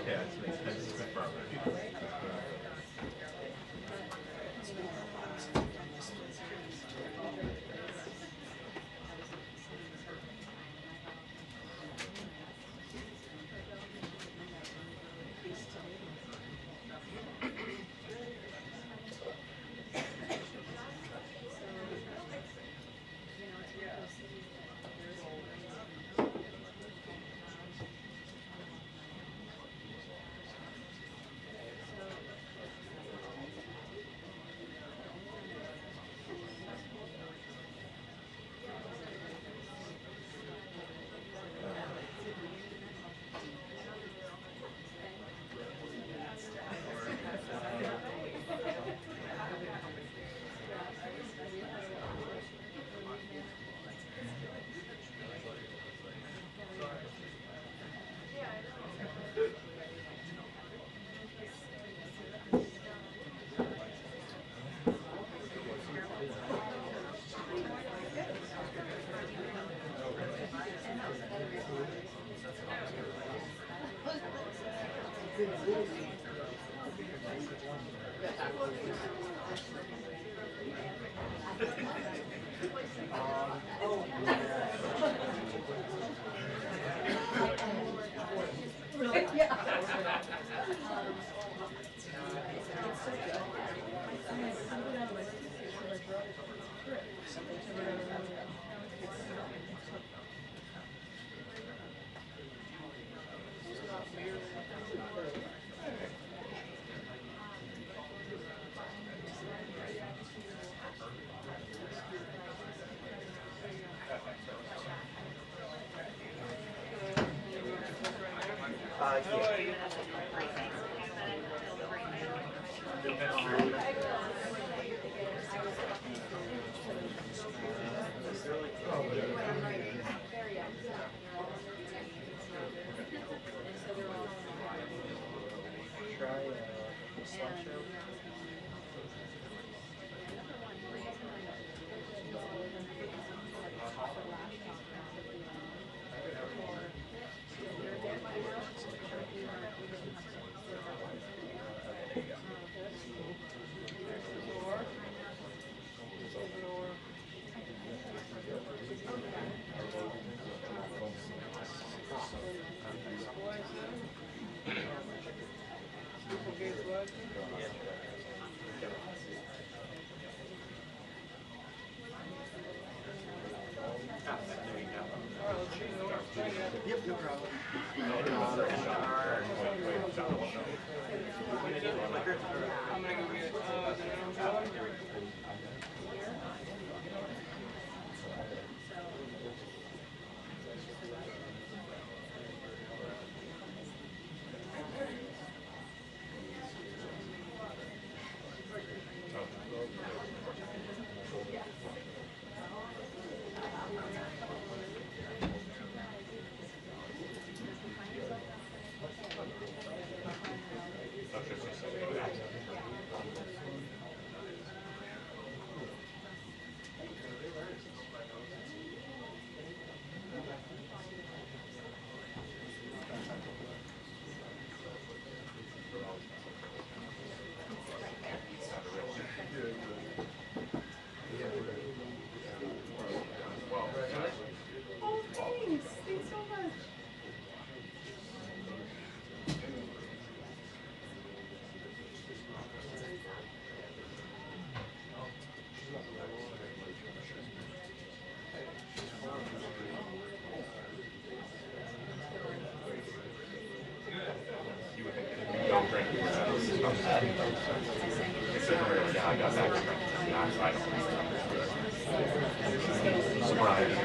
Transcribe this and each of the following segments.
Yeah, it makes sense to confirm it. Yep, no problem. I'm gonna go get Don't drink. Yeah, I got that. I don't. Surprise.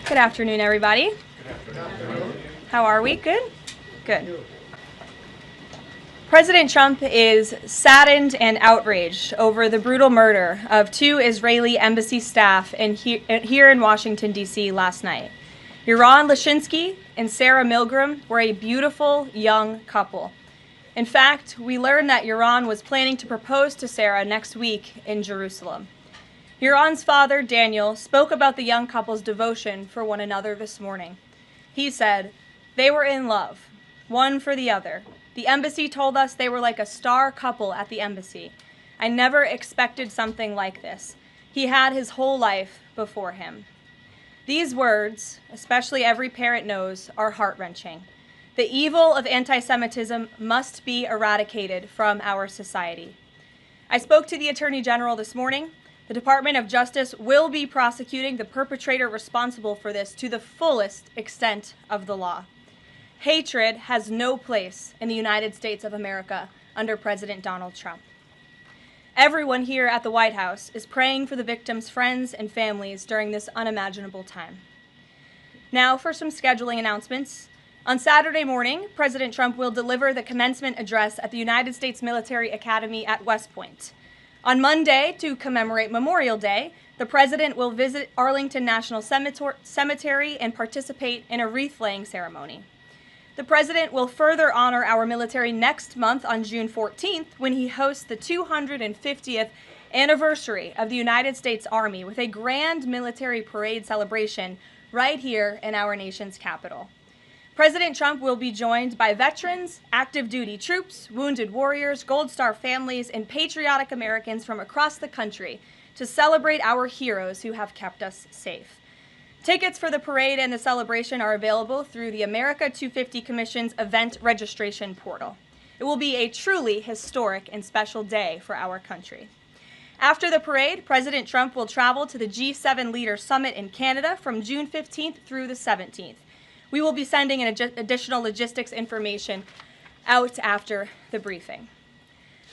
Good afternoon, everybody. How are we? Good? Good. President Trump is saddened and outraged over the brutal murder of 2 Israeli embassy staff here in Washington, D.C. last night. Yaron Lashinsky and Sarah Milgram were a beautiful young couple. In fact, we learned that Yaron was planning to propose to Sarah next week in Jerusalem. Yaron's father, Daniel, spoke about the young couple's devotion for one another this morning. He said, "They were in love, one for the other. The embassy told us they were like a star couple at the embassy. I never expected something like this. He had his whole life before him." These words, especially every parent knows, are heart-wrenching. The evil of anti-Semitism must be eradicated from our society. I spoke to the Attorney General this morning. The Department of Justice will be prosecuting the perpetrator responsible for this to the fullest extent of the law. Hatred has no place in the United States of America under President Donald Trump. Everyone here at the White House is praying for the victims' friends and families during this unimaginable time. Now for some scheduling announcements. On Saturday morning, President Trump will deliver the commencement address at the United States Military Academy at West Point. On Monday, to commemorate Memorial Day, the President will visit Arlington National Cemetery and participate in a wreath-laying ceremony. The President will further honor our military next month on June 14th when he hosts the 250th anniversary of the United States Army with a grand military parade celebration right here in our nation's capital. President Trump will be joined by veterans, active duty troops, wounded warriors, Gold Star families, and patriotic Americans from across the country to celebrate our heroes who have kept us safe. Tickets for the parade and the celebration are available through the America 250 Commission's event registration portal. It will be a truly historic and special day for our country. After the parade, President Trump will travel to the G7 Leaders Summit in Canada from June 15th through the 17th. We will be sending an additional logistics information out after the briefing.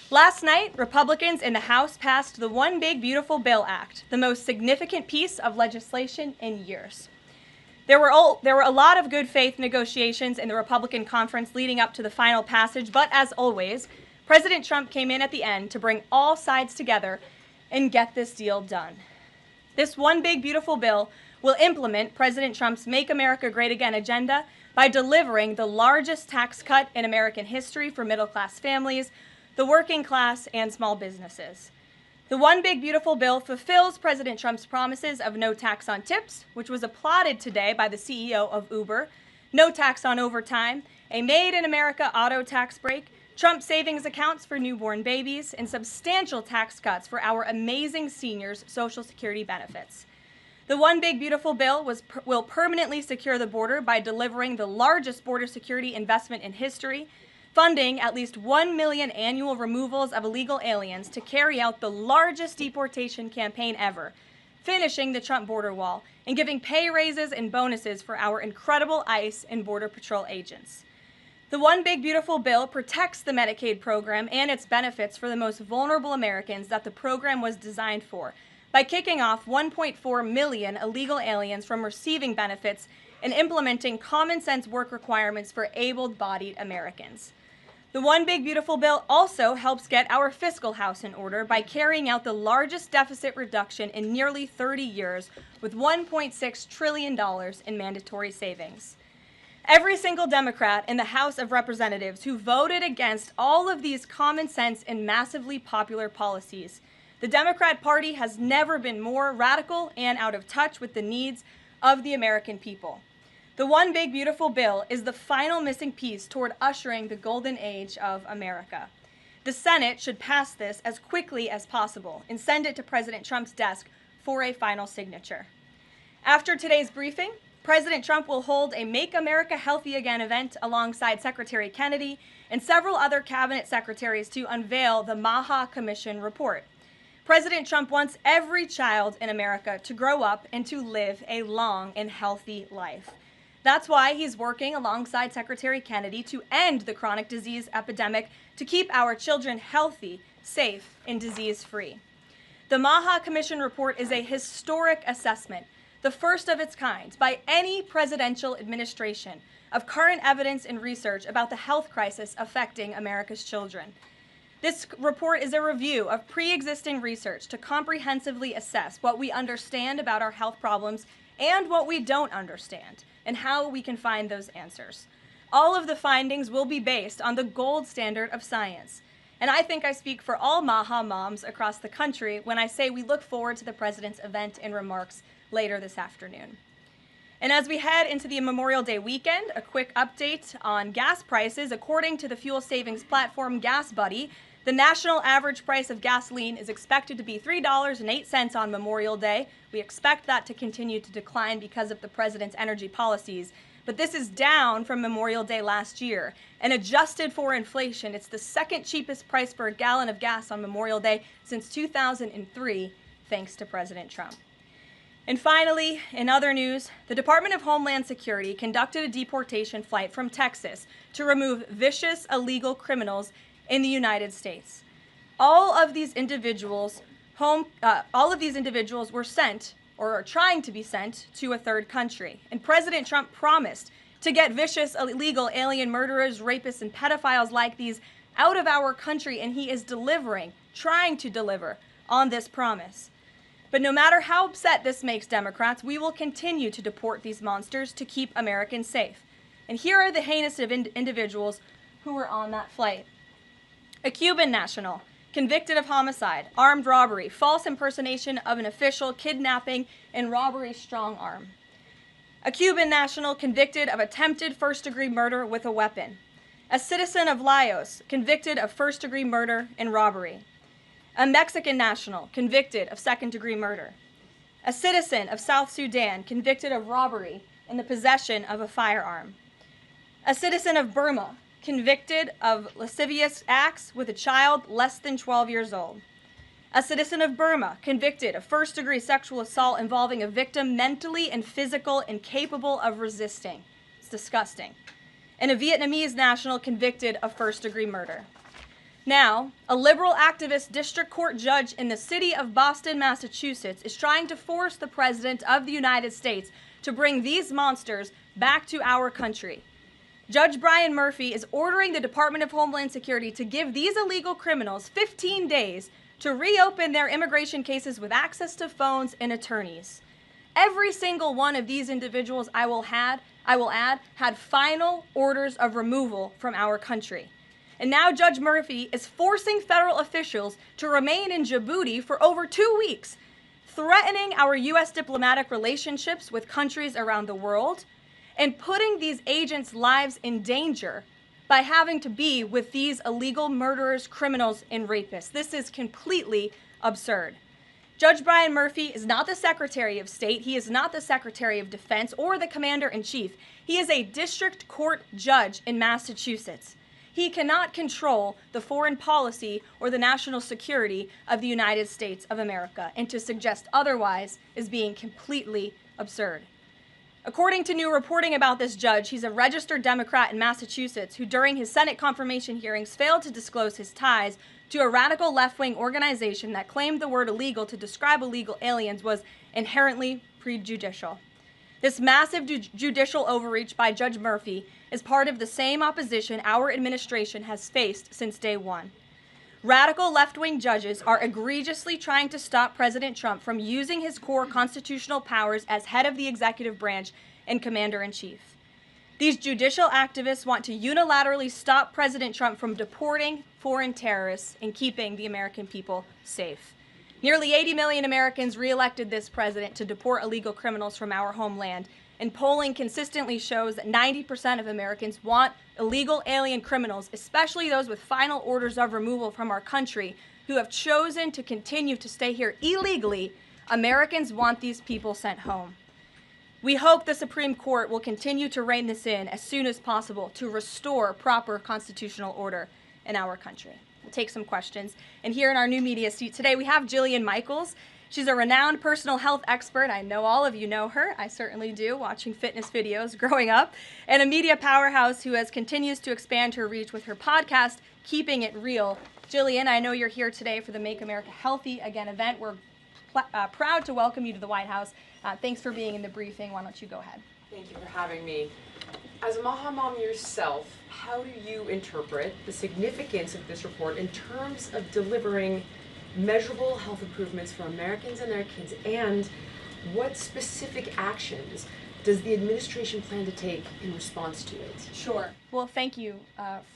Last night, Republicans in the House passed the One Big Beautiful Bill Act, the most significant piece of legislation in years. There were a lot of good faith negotiations in the Republican conference leading up to the final passage, but as always, President Trump came in at the end to bring all sides together and get this deal done. This One Big Beautiful Bill will implement President Trump's Make America Great Again agenda by delivering the largest tax cut in American history for middle-class families, the working class, and small businesses. The One Big Beautiful Bill fulfills President Trump's promises of no tax on tips, which was applauded today by the CEO of Uber, no tax on overtime, a Made in America auto tax break, Trump savings accounts for newborn babies, and substantial tax cuts for our amazing seniors' Social Security benefits. The One Big Beautiful Bill will permanently secure the border by delivering the largest border security investment in history, funding at least 1 million annual removals of illegal aliens to carry out the largest deportation campaign ever, finishing the Trump border wall, and giving pay raises and bonuses for our incredible ICE and Border Patrol agents. The One Big Beautiful Bill protects the Medicaid program and its benefits for the most vulnerable Americans that the program was designed for, by kicking off 1.4 million illegal aliens from receiving benefits and implementing common sense work requirements for able-bodied Americans. The One Big Beautiful Bill also helps get our fiscal house in order by carrying out the largest deficit reduction in nearly 30 years with $1.6 trillion in mandatory savings. Every single Democrat in the House of Representatives who voted against all of these common sense and massively popular policies. The Democrat Party has never been more radical and out of touch with the needs of the American people. The one big beautiful bill is the final missing piece toward ushering the golden age of America. The Senate should pass this as quickly as possible and send it to President Trump's desk for a final signature. After today's briefing, President Trump will hold a Make America Healthy Again event alongside Secretary Kennedy and several other cabinet secretaries to unveil the MAHA Commission report. President Trump wants every child in America to grow up and to live a long and healthy life. That's why he's working alongside Secretary Kennedy to end the chronic disease epidemic to keep our children healthy, safe, and disease-free. The MAHA Commission report is a historic assessment, the first of its kind by any presidential administration, of current evidence and research about the health crisis affecting America's children. This report is a review of pre-existing research to comprehensively assess what we understand about our health problems and what we don't understand, and how we can find those answers. All of the findings will be based on the gold standard of science. And I think I speak for all MAHA moms across the country when I say we look forward to the president's event and remarks later this afternoon. And as we head into the Memorial Day weekend, a quick update on gas prices. According to the fuel savings platform Gas Buddy, the national average price of gasoline is expected to be $3.08 on Memorial Day. We expect that to continue to decline because of the president's energy policies. But this is down from Memorial Day last year. And adjusted for inflation, it's the second cheapest price for a gallon of gas on Memorial Day since 2003, thanks to President Trump. And finally, in other news, the Department of Homeland Security conducted a deportation flight from Texas to remove vicious illegal criminals in the United States. All of these individuals were sent, or are trying to be sent, to a third country. And President Trump promised to get vicious illegal alien murderers, rapists, and pedophiles like these out of our country, and he is trying to deliver on this promise. But no matter how upset this makes Democrats, we will continue to deport these monsters to keep Americans safe. And here are the heinous individuals who were on that flight. A Cuban national, convicted of homicide, armed robbery, false impersonation of an official, kidnapping, and robbery strong-arm. A Cuban national convicted of attempted first-degree murder with a weapon. A citizen of Laos convicted of first-degree murder and robbery. A Mexican national convicted of second-degree murder. A citizen of South Sudan convicted of robbery and the possession of a firearm. A citizen of Burma convicted of lascivious acts with a child less than 12 years old. A citizen of Burma convicted of first-degree sexual assault involving a victim mentally and physically incapable of resisting. It's disgusting. And a Vietnamese national convicted of first-degree murder. Now, a liberal activist district court judge in the city of Boston, Massachusetts, is trying to force the President of the United States to bring these monsters back to our country. Judge Brian Murphy is ordering the Department of Homeland Security to give these illegal criminals 15 days to reopen their immigration cases with access to phones and attorneys. Every single one of these individuals, I will add, had final orders of removal from our country. And now Judge Murphy is forcing federal officials to remain in Djibouti for over 2 weeks, threatening our U.S. diplomatic relationships with countries around the world, and putting these agents' lives in danger by having to be with these illegal murderers, criminals, and rapists. This is completely absurd. Judge Brian Murphy is not the Secretary of State. He is not the Secretary of Defense or the Commander-in-Chief. He is a district court judge in Massachusetts. He cannot control the foreign policy or the national security of the United States of America, and to suggest otherwise is being completely absurd. According to new reporting about this judge, he's a registered Democrat in Massachusetts who during his Senate confirmation hearings failed to disclose his ties to a radical left-wing organization that claimed the word illegal to describe illegal aliens was inherently prejudicial. This massive judicial overreach by Judge Murphy is part of the same opposition our administration has faced since day one. Radical left-wing judges are egregiously trying to stop President Trump from using his core constitutional powers as head of the executive branch and commander-in-chief. These judicial activists want to unilaterally stop President Trump from deporting foreign terrorists and keeping the American people safe. Nearly 80 million Americans re-elected this president to deport illegal criminals from our homeland, And polling consistently shows that 90% of Americans want illegal alien criminals, especially those with final orders of removal from our country, who have chosen to continue to stay here illegally. Americans want these people sent home. We hope the Supreme Court will continue to rein this in as soon as possible to restore proper constitutional order in our country. We'll take some questions. And here in our new media seat today, we have Jillian Michaels. She's a renowned personal health expert. I know all of you know her. I certainly do, watching fitness videos growing up. And a media powerhouse who continues to expand her reach with her podcast, Keeping It Real. Jillian, I know you're here today for the Make America Healthy Again event. We're proud to welcome you to the White House. Thanks for being in the briefing. Why don't you go ahead? Thank you for having me. As a Maha mom yourself, how do you interpret the significance of this report in terms of delivering measurable health improvements for Americans and their kids, and what specific actions does the administration plan to take in response to it? Sure. Well, thank you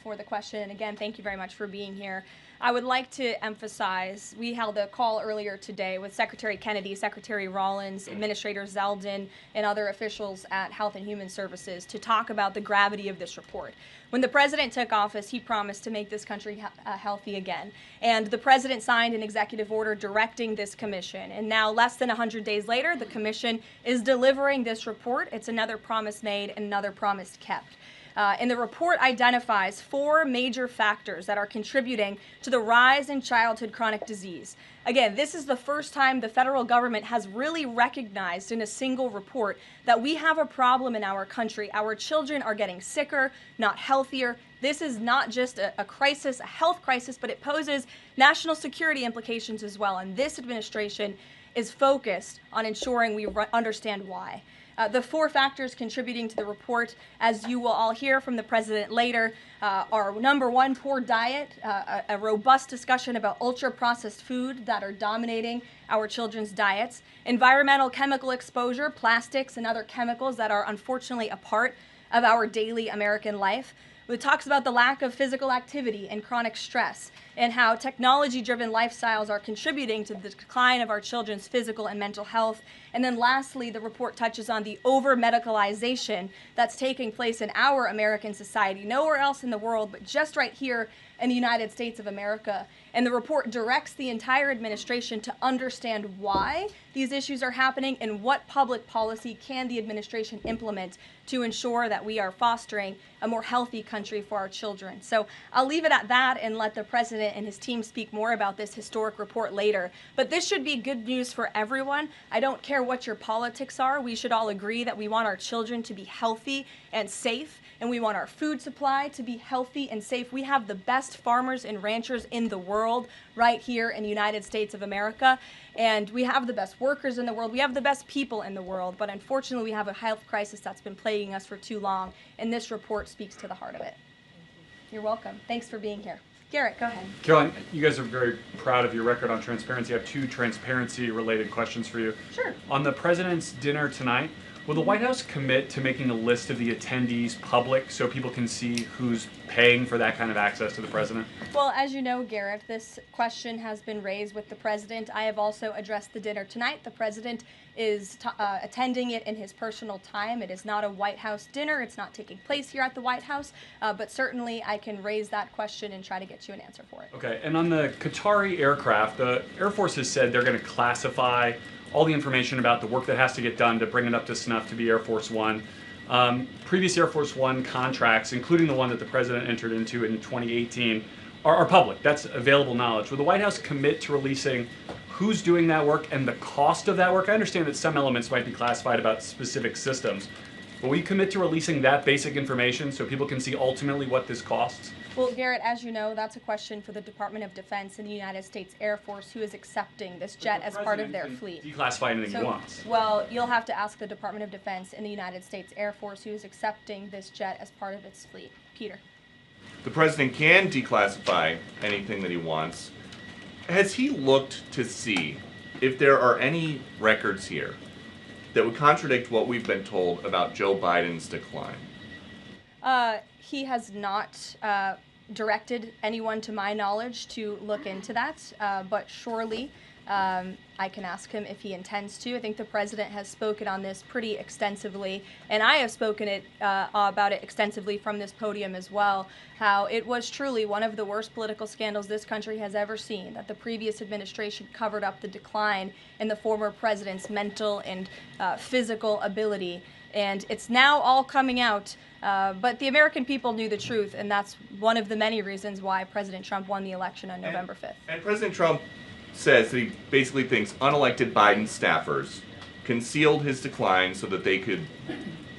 for the question. And again, thank you very much for being here. I would like to emphasize, we held a call earlier today with Secretary Kennedy, Secretary Rollins, Administrator Zeldin, and other officials at Health and Human Services to talk about the gravity of this report. When the president took office, he promised to make this country healthy again. And the president signed an executive order directing this commission. And now, less than 100 days later, the commission is delivering this report. It's another promise made and another promise kept. And the report identifies 4 major factors that are contributing to the rise in childhood chronic disease. Again, this is the first time the federal government has really recognized in a single report that we have a problem in our country. Our children are getting sicker, not healthier. This is not just a crisis, a health crisis, but it poses national security implications as well. And this administration is focused on ensuring we understand why. The 4 factors contributing to the report, as you will all hear from the president later, are number 1, poor diet, a robust discussion about ultra-processed food that are dominating our children's diets, environmental chemical exposure, plastics and other chemicals that are unfortunately a part of our daily American life. It talks about the lack of physical activity and chronic stress, and how technology-driven lifestyles are contributing to the decline of our children's physical and mental health. And then lastly, the report touches on the over-medicalization that's taking place in our American society, nowhere else in the world, but just right here in the United States of America. And the report directs the entire administration to understand why these issues are happening and what public policy can the administration implement to ensure that we are fostering a more healthy country for our children. So I'll leave it at that and let the president and his team speak more about this historic report later. But this should be good news for everyone. I don't care what your politics are. We should all agree that we want our children to be healthy and safe, and we want our food supply to be healthy and safe. We have the best farmers and ranchers in the world right here in the United States of America, and we have the best workers in the world. We have the best people in the world, but unfortunately we have a health crisis that's been plaguing us for too long, and this report speaks to the heart of it. You're welcome. Thanks for being here. Garrett, go ahead. Karoline, you guys are very proud of your record on transparency. I have 2 transparency-related questions for you. Sure. On the president's dinner tonight, will the White House commit to making a list of the attendees public so people can see who's paying for that kind of access to the president? Well, as you know, Garrett, this question has been raised with the president. I have also addressed the dinner tonight. The president is attending it in his personal time. It is not a White House dinner. It's not taking place here at the White House, but certainly I can raise that question and try to get you an answer for it. Okay, and on the Qatari aircraft, the Air Force has said they're going to classify all the information about the work that has to get done to bring it up to snuff to be Air Force One. Previous Air Force One contracts, including the one that the president entered into in 2018, are public. That's available knowledge. Will the White House commit to releasing who's doing that work and the cost of that work? I understand that some elements might be classified about specific systems, but will you commit to releasing that basic information so people can see ultimately what this costs? Well, Garrett, as you know, that's a question for the Department of Defense and the United States Air Force, who is accepting this jet as part of their fleet. Declassify anything he wants. Well, you'll have to ask the Department of Defense and the United States Air Force, who is accepting this jet as part of its fleet. Peter. The president can declassify anything that he wants. Has he looked to see if there are any records here that would contradict what we've been told about Joe Biden's decline? He has not directed anyone, to my knowledge, to look into that, but surely I can ask him if he intends to. I think the president has spoken on this pretty extensively, and I have spoken about it extensively from this podium as well, how it was truly one of the worst political scandals this country has ever seen, that the previous administration covered up the decline in the former president's mental and physical ability. And it's now all coming out, but the American people knew the truth, and that's one of the many reasons why President Trump won the election on November 5th. And President Trump says that he basically thinks unelected Biden staffers concealed his decline so that they could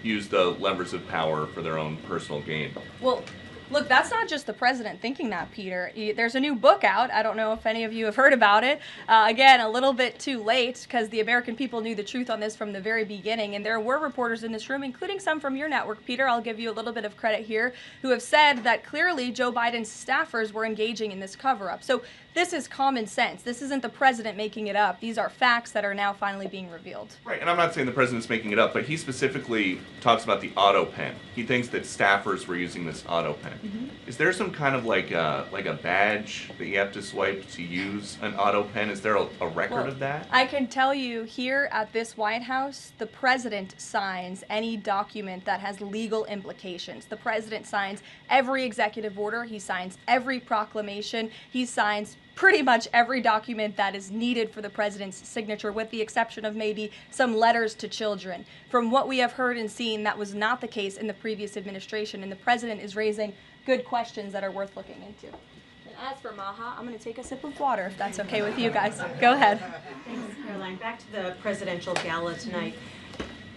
use the levers of power for their own personal gain. Well, look, that's not just the president thinking that, Peter. There's a new book out. I don't know if any of you have heard about it. Again, a little bit too late, because the American people knew the truth on this from the very beginning. And there were reporters in this room, including some from your network, Peter, I'll give you a little bit of credit here, who have said that clearly Joe Biden's staffers were engaging in this cover-up. So this is common sense. This isn't the president making it up. These are facts that are now finally being revealed. Right, and I'm not saying the president's making it up, but he specifically talks about the auto pen. He thinks that staffers were using this auto pen. Mm-hmm. Is there some kind of like a badge that you have to swipe to use an auto pen? Is there a record of that? I can tell you here at this White House, the president signs any document that has legal implications. The president signs every executive order. He signs every proclamation. He signs pretty much every document that is needed for the president's signature, with the exception of maybe some letters to children. From what we have heard and seen, that was not the case in the previous administration, and the president is raising good questions that are worth looking into. And as for Maha, I'm going to take a sip of water, if that's okay with you guys. Go ahead. Thanks, Caroline. Back to the presidential gala tonight.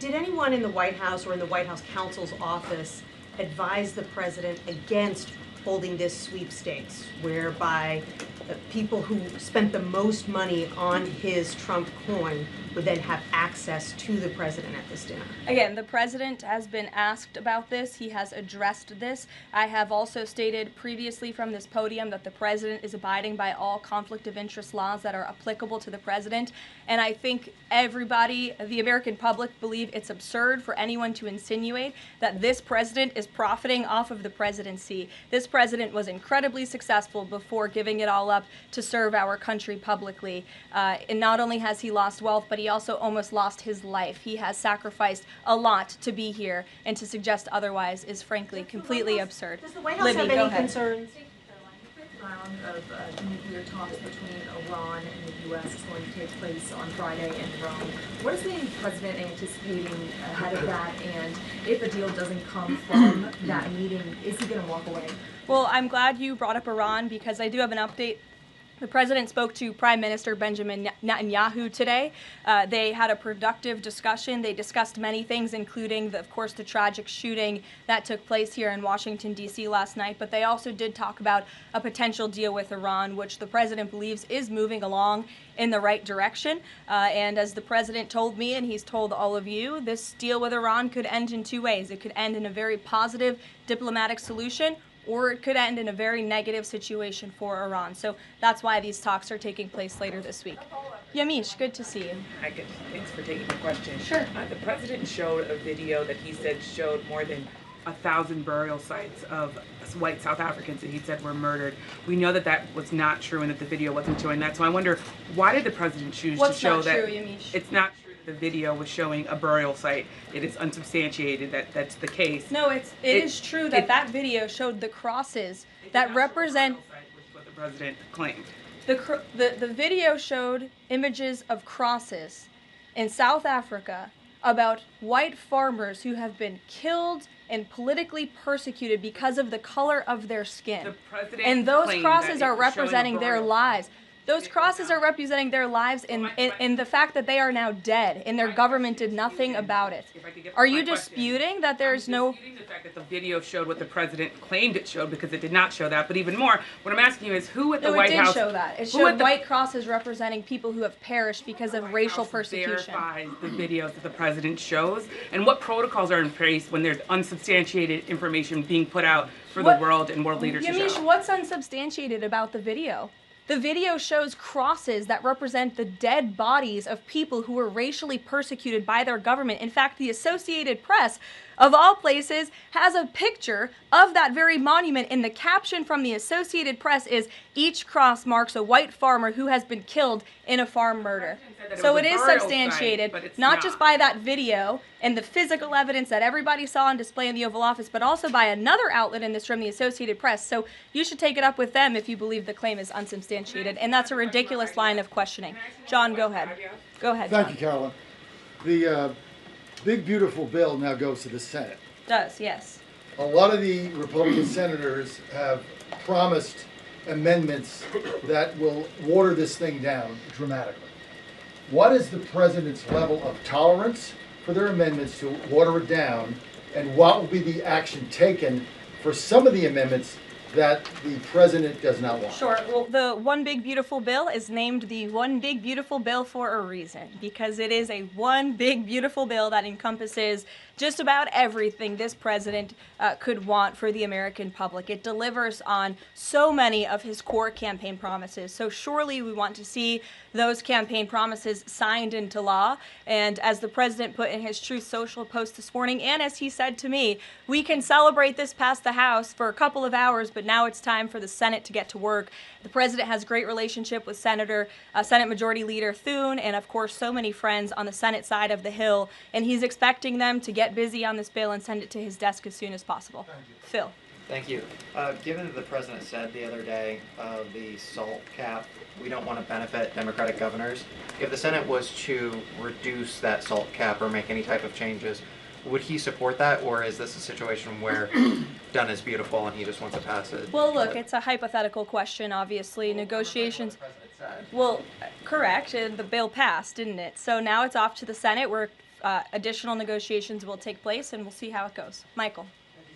Did anyone in the White House or in the White House counsel's office advise the president against holding this sweepstakes, whereby people who spent the most money on his Trump coin would then have access to the president at this dinner? Again, the president has been asked about this. He has addressed this. I have also stated previously from this podium that the president is abiding by all conflict of interest laws that are applicable to the president. And I think everybody, the American public, believe it's absurd for anyone to insinuate that this president is profiting off of the presidency. This president was incredibly successful before giving it all up to serve our country publicly. And not only has he lost wealth, but he also almost lost his life. He has sacrificed a lot to be here, and to suggest otherwise is frankly completely absurd. Does the White House Libby, have go any ahead. concerns? Round of nuclear talks between Iran and the U.S. is going to take place on Friday in Rome. What is the president anticipating ahead of that, and if a deal doesn't come from that meeting, is he going to walk away? Well, I'm glad you brought up Iran, because I do have an update. The president spoke to Prime Minister Benjamin Netanyahu today. They had a productive discussion. They discussed many things, including, of course, the tragic shooting that took place here in Washington, D.C. last night. But they also did talk about a potential deal with Iran, which the president believes is moving along in the right direction. And as the president told me, and he's told all of you, this deal with Iran could end in two ways. It could end in a very positive diplomatic solution, or it could end in a very negative situation for Iran. So that's why these talks are taking place later this week. Yamish, good to see you. Hi, good. Thanks for taking the question. Sure. The president showed a video that he said showed more than 1,000 burial sites of white South Africans that he said were murdered. We know that that was not true and that the video wasn't showing that. So I wonder, why did the president choose to show that? What's not true, Yamish? It's not true. The video was showing a burial site. It is unsubstantiated that that's the case. No, it is true that that video showed the crosses that represent. Which is what the president claimed. The video showed images of crosses in South Africa about white farmers who have been killed and politically persecuted because of the color of their skin. The president And those claimed crosses that it are was showing a representing their burial lives. Those crosses are representing their lives in the fact that they are now dead, and their government did nothing about it. Are you disputing that there's no... I'm disputing the fact that the video showed what the president claimed it showed, because it did not show that. But even more, what I'm asking you is who at the White House... No, it did show that. It showed white crosses representing people who have perished because of racial persecution. Verifies the videos that the president shows, and what protocols are in place when there's unsubstantiated information being put out for the world and world leaders to Yamish, show? what's unsubstantiated about the video? The video shows crosses that represent the dead bodies of people who were racially persecuted by their government. In fact, the Associated Press of all places, has a picture of that very monument, and the caption from the Associated Press is, "Each cross marks a white farmer who has been killed in a farm murder." So it is substantiated, not just by that video and the physical evidence that everybody saw on display in the Oval Office, but also by another outlet in this room, the Associated Press. So you should take it up with them if you believe the claim is unsubstantiated, and that's a ridiculous line of questioning. John, go ahead. Go ahead, John. Thank you, Caroline. The big, beautiful bill now goes to the Senate. Does, yes. A lot of the Republican senators have promised amendments that will water this thing down dramatically. What is the president's level of tolerance for their amendments to water it down, and what will be the action taken for some of the amendments that the president does not want? Sure. Well, the One Big Beautiful Bill is named the One Big Beautiful Bill for a reason, because it is a one big beautiful bill that encompasses just about everything this president could want for the American public. It delivers on so many of his core campaign promises. So surely we want to see those campaign promises signed into law. And as the president put in his Truth Social post this morning, and as he said to me, we can celebrate this past the House for a couple of hours, but now it's time for the Senate to get to work. The president has a great relationship with Senate Majority Leader Thune, and of course so many friends on the Senate side of the Hill, and he's expecting them to get busy on this bill and send it to his desk as soon as possible. Phil. Thank you. Given that the president said the other day the SALT cap, we don't want to benefit Democratic governors. If the Senate was to reduce that SALT cap or make any type of changes, would he support that, or is this a situation where done is beautiful and he just wants to pass it? Well, look, it's a hypothetical question, obviously. Negotiations. Well, correct, and the bill passed, didn't it? So now it's off to the Senate where additional negotiations will take place, and we'll see how it goes. Michael.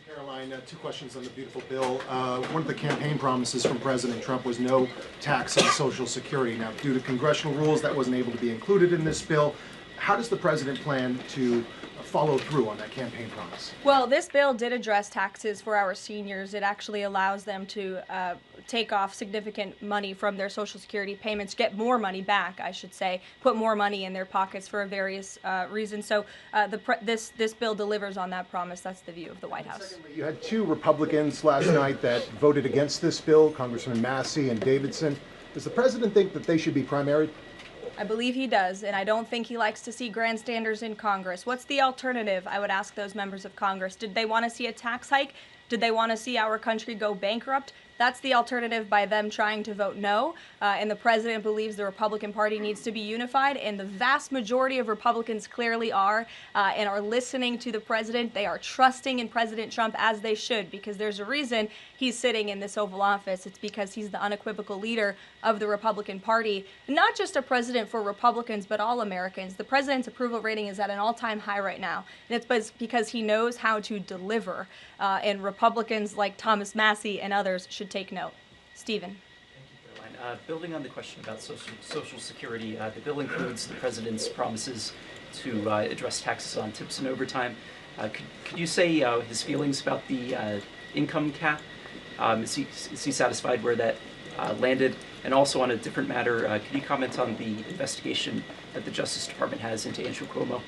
Caroline, two questions on the beautiful bill. One of the campaign promises from President Trump was no tax on Social Security. Now, due to congressional rules, that wasn't able to be included in this bill. How does the president plan to follow through on that campaign promise? Well, this bill did address taxes for our seniors. It actually allows them to take off significant money from their Social Security payments, get more money back, I should say, put more money in their pockets for various reasons. So this bill delivers on that promise. That's the view of the White House. Secondly, you had two Republicans last night that voted against this bill, Congressman Massey and Davidson. Does the president think that they should be primaried? I believe he does, and I don't think he likes to see grandstanders in Congress. What's the alternative? I would ask those members of Congress. Did they want to see a tax hike? Did they want to see our country go bankrupt? That's the alternative by them trying to vote no. And the president believes the Republican Party needs to be unified, and the vast majority of Republicans clearly are and are listening to the president. They are trusting in President Trump, as they should, because there's a reason he's sitting in this Oval Office. It's because he's the unequivocal leader of the Republican Party. Not just a president for Republicans, but all Americans. The president's approval rating is at an all-time high right now, and it's because he knows how to deliver. And Republicans like Thomas Massey and others should take note. Stephen. Thank you, Caroline. Building on the question about Social Security, the bill includes the president's promises to address taxes on tips and overtime. Could you say his feelings about the income cap? Is he satisfied where that landed? And also on a different matter, could you comment on the investigation that the Justice Department has into Andrew Cuomo?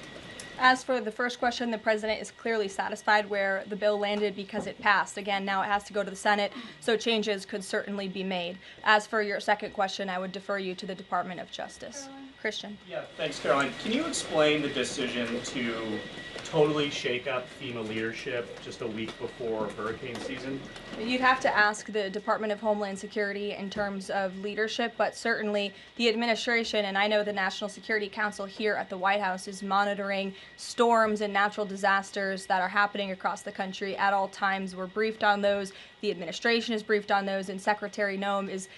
As for the first question, the president is clearly satisfied where the bill landed because it passed. Again, now it has to go to the Senate, so changes could certainly be made. As for your second question, I would defer you to the Department of Justice. Christian. Yeah, thanks, Caroline. Can you explain the decision to totally shake up FEMA leadership just a week before hurricane season? You'd have to ask the Department of Homeland Security in terms of leadership, but certainly the administration, and I know the National Security Council here at the White House is monitoring storms and natural disasters that are happening across the country at all times. We're briefed on those. The administration is briefed on those, and Secretary Noem is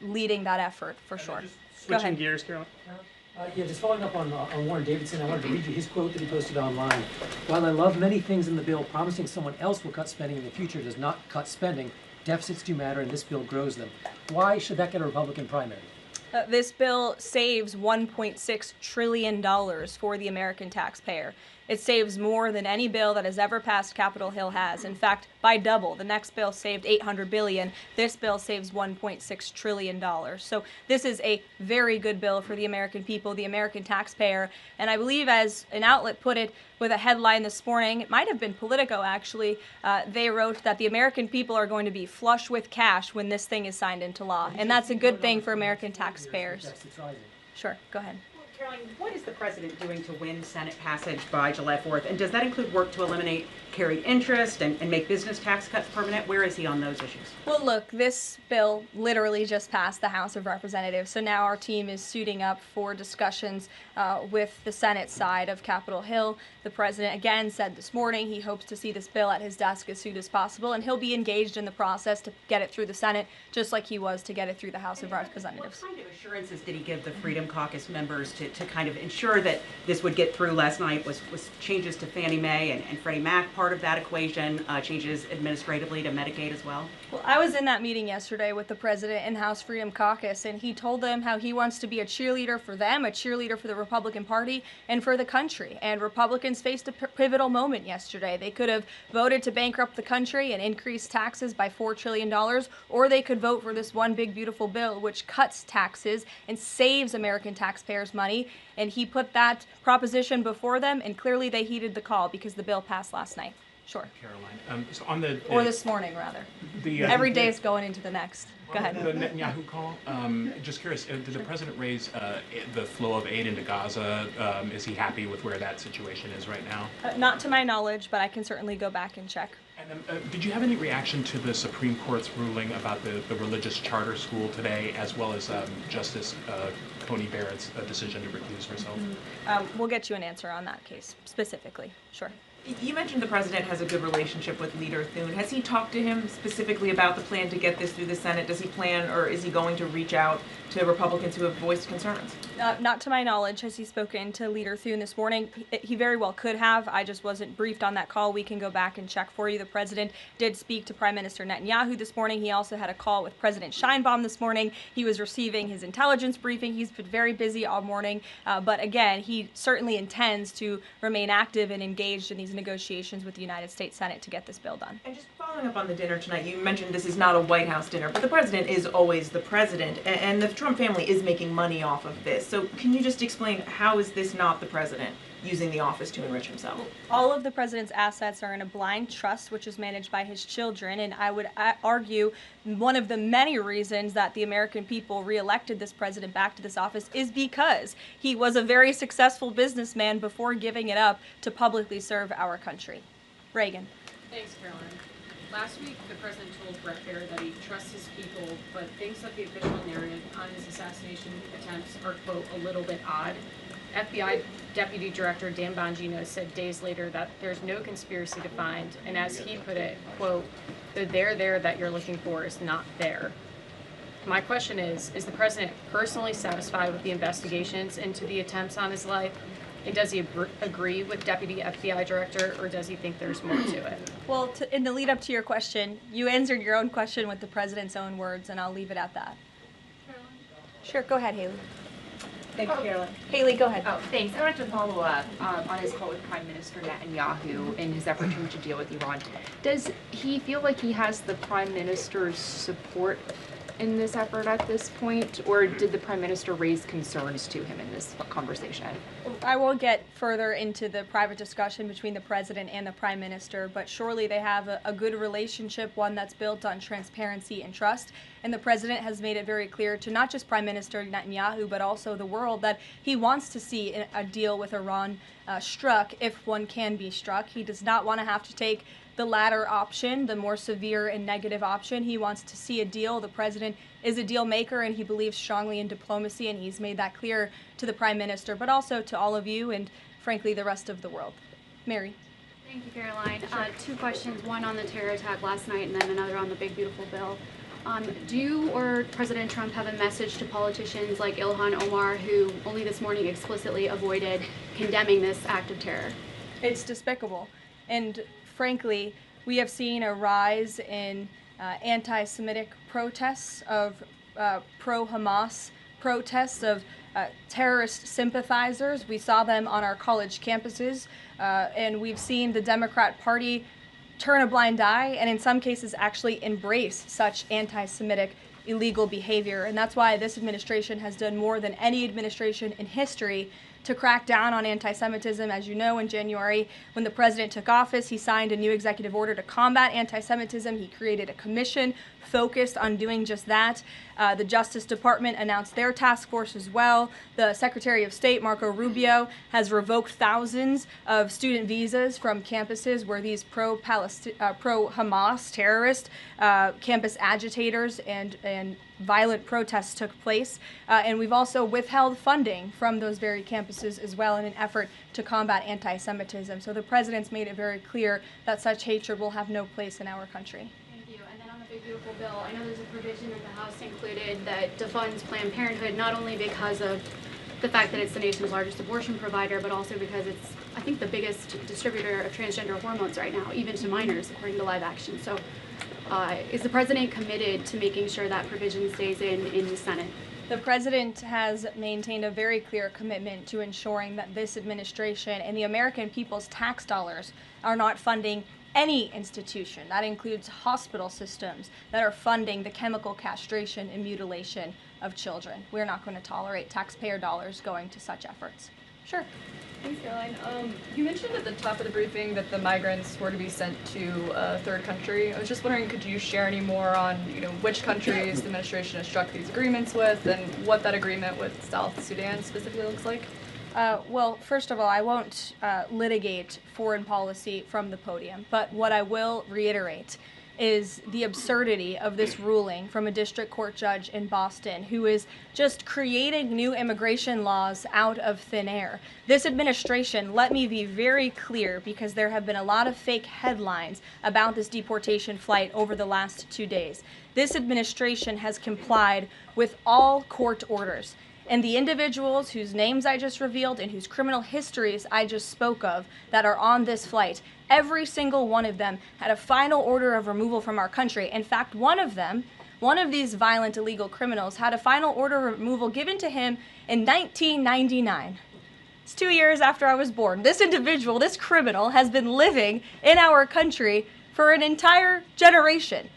leading that effort for sure. Switching gears, Caroline. Yeah, just following up on Warren Davidson, I wanted to read you his quote that he posted online. While I love many things in the bill, promising someone else will cut spending in the future does not cut spending. Deficits do matter, and this bill grows them. Why should that get a Republican primary? This bill saves $1.6 trillion for the American taxpayer. It saves more than any bill that has ever passed Capitol Hill has. In fact, by double. The next bill saved $800 billion. This bill saves $1.6 trillion. So this is a very good bill for the American people, the American taxpayer. And I believe, as an outlet put it with a headline this morning, it might have been Politico actually, they wrote that the American people are going to be flush with cash when this thing is signed into law. And that's a good thing for American taxpayers. Sure, go ahead. Karoline, what is the president doing to win Senate passage by July 4th? And does that include work to eliminate carried interest and make business tax cuts permanent? Where is he on those issues? Well, look, this bill literally just passed the House of Representatives, so now our team is suiting up for discussions with the Senate side of Capitol Hill. The president again said this morning he hopes to see this bill at his desk as soon as possible, and he'll be engaged in the process to get it through the Senate, just like he was to get it through the House of Representatives. What kind of assurances did he give the Freedom Caucus members to kind of ensure that this would get through last night? Was changes to Fannie Mae and Freddie Mac part of that equation, changes administratively to Medicaid as well? Well, I was in that meeting yesterday with the president and House Freedom Caucus, and he told them how he wants to be a cheerleader for them, a cheerleader for the Republican Party, and for the country. And Republicans faced a pivotal moment yesterday. They could have voted to bankrupt the country and increase taxes by $4 trillion, or they could vote for this one big, beautiful bill which cuts taxes and saves American taxpayers money. And he put that proposition before them, and clearly they heeded the call because the bill passed last night. Sure. Caroline, so on the or this morning, rather. Every day is going into the next. Go ahead. The Netanyahu call. Just curious, did the president raise the flow of aid into Gaza? Is he happy with where that situation is right now? Not to my knowledge, but I can certainly go back and check. And then, did you have any reaction to the Supreme Court's ruling about the religious charter school today, as well as Justice Coney Barrett's decision to recuse herself? We'll get you an answer on that case specifically. Sure. You mentioned the president has a good relationship with Leader Thune. Has he talked to him specifically about the plan to get this through the Senate? Does he plan, or is he going to reach out to Republicans who have voiced concerns? Not to my knowledge. Has he spoken to Leader Thune this morning? He very well could have. I just wasn't briefed on that call. We can go back and check for you. The president did speak to Prime Minister Netanyahu this morning. He also had a call with President Sheinbaum this morning. He was receiving his intelligence briefing. He's been very busy all morning. But again, he certainly intends to remain active and engaged in these negotiations with the United States Senate to get this bill done. And just following up on the dinner tonight, you mentioned this is not a White House dinner, but the president is always the president, and the Trump family is making money off of this. So can you just explain, how is this not the president using the office to enrich himself? All of the president's assets are in a blind trust, which is managed by his children, and I would argue one of the many reasons that the American people reelected this president back to this office is because he was a very successful businessman before giving it up to publicly serve our country. Reagan. Thanks, Caroline. Last week, the president told Brett Baier that he trusts his people, but thinks that the official narrative on his assassination attempts are, quote, a little bit odd. FBI Deputy Director Dan Bongino said days later that there's no conspiracy to find, and as he put it, quote, the there that you're looking for is not there. My question is the president personally satisfied with the investigations into the attempts on his life? And does he agree with Deputy FBI Director, or does he think there's more to it? Well, in the lead up to your question, you answered your own question with the president's own words, and I'll leave it at that. Sure, go ahead, Haley. Thank you, Caroline. Haley, go ahead. Oh, thanks. I wanted to follow up on his call with Prime Minister Netanyahu in his effort to reach a deal with Iran. Does he feel like he has the Prime Minister's support in this effort at this point, or did the Prime Minister raise concerns to him in this conversation? I won't get further into the private discussion between the president and the prime minister, but surely they have a good relationship, one that's built on transparency and trust. And the president has made it very clear to not just Prime Minister Netanyahu, but also the world, that he wants to see a deal with Iran struck if one can be struck. He does not want to have to take the latter option, the more severe and negative option. He wants to see a deal. The president is a deal maker, and he believes strongly in diplomacy, and he's made that clear to the prime minister, but also to all of you and, frankly, the rest of the world. Mary. Thank you, Caroline. Two questions, one on the terror attack last night and then another on the big, beautiful bill. Do you or President Trump have a message to politicians like Ilhan Omar, who only this morning explicitly avoided condemning this act of terror? It's despicable. And frankly, we have seen a rise in anti-Semitic protests of pro-Hamas protests of terrorist sympathizers. We saw them on our college campuses, and we've seen the Democrat Party turn a blind eye and in some cases actually embrace such anti-Semitic illegal behavior. And that's why this administration has done more than any administration in history to crack down on anti-Semitism. As you know, in January, when the president took office, he signed a new executive order to combat anti-Semitism. He created a commission focused on doing just that. The Justice Department announced their task force as well. The Secretary of State, Marco Rubio, has revoked thousands of student visas from campuses where these pro-Hamas terrorist campus agitators and violent protests took place. And we've also withheld funding from those very campuses as well in an effort to combat anti-Semitism. So the president's made it very clear that such hatred will have no place in our country. Thank you. And then on the big beautiful bill, I know there's a provision in the House included that defunds Planned Parenthood, not only because of the fact that it's the nation's largest abortion provider, but also because it's, I think, the biggest distributor of transgender hormones right now, even to minors, according to Live Action. So is the president committed to making sure that provision stays in the Senate? The president has maintained a very clear commitment to ensuring that this administration and the American people's tax dollars are not funding any institution. That includes hospital systems that are funding the chemical castration and mutilation of children. We're not going to tolerate taxpayer dollars going to such efforts. Sure. Thanks, Caroline. You mentioned at the top of the briefing that the migrants were to be sent to a third country. I was just wondering, could you share any more on, which countries the administration has struck these agreements with and what that agreement with South Sudan specifically looks like? Well, first of all, I won't litigate foreign policy from the podium, but what I will reiterate is the absurdity of this ruling from a district court judge in Boston who is just creating new immigration laws out of thin air. This administration, let me be very clear, because there have been a lot of fake headlines about this deportation flight over the last 2 days. This administration has complied with all court orders. And the individuals whose names I just revealed and whose criminal histories I just spoke of that are on this flight, every single one of them had a final order of removal from our country. In fact, one of these violent illegal criminals had a final order of removal given to him in 1999. It's 2 years after I was born. This individual, this criminal, has been living in our country for an entire generation.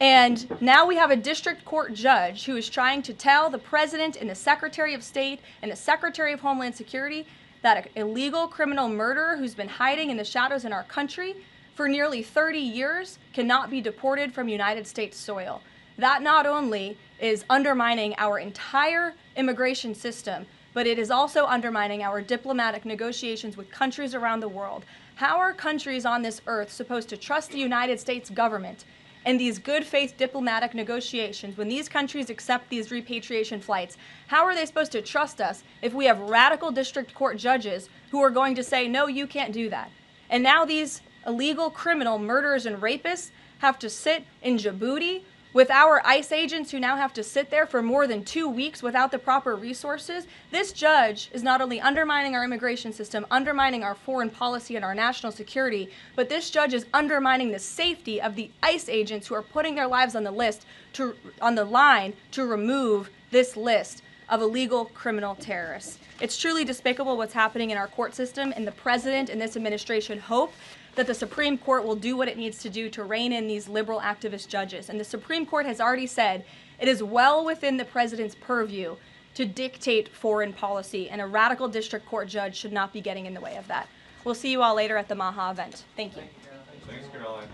And now we have a district court judge who is trying to tell the president and the Secretary of State and the Secretary of Homeland Security that an illegal criminal murderer who's been hiding in the shadows in our country for nearly 30 years cannot be deported from United States soil. That not only is undermining our entire immigration system, but it is also undermining our diplomatic negotiations with countries around the world. How are countries on this earth supposed to trust the United States government in these good faith diplomatic negotiations when these countries accept these repatriation flights? How are they supposed to trust us if we have radical district court judges who are going to say, no, you can't do that? And now these illegal criminal murderers and rapists have to sit in Djibouti with our ICE agents who now have to sit there for more than 2 weeks without the proper resources. This judge is not only undermining our immigration system, undermining our foreign policy and our national security, but this judge is undermining the safety of the ICE agents who are putting their lives on the line to remove this list of illegal criminal terrorists. It's truly despicable what's happening in our court system, and the president and this administration hope that the Supreme Court will do what it needs to do to rein in these liberal activist judges. And the Supreme Court has already said it is well within the president's purview to dictate foreign policy, and a radical district court judge should not be getting in the way of that. We'll see you all later at the Maha event. Thank you. Thanks, Caroline.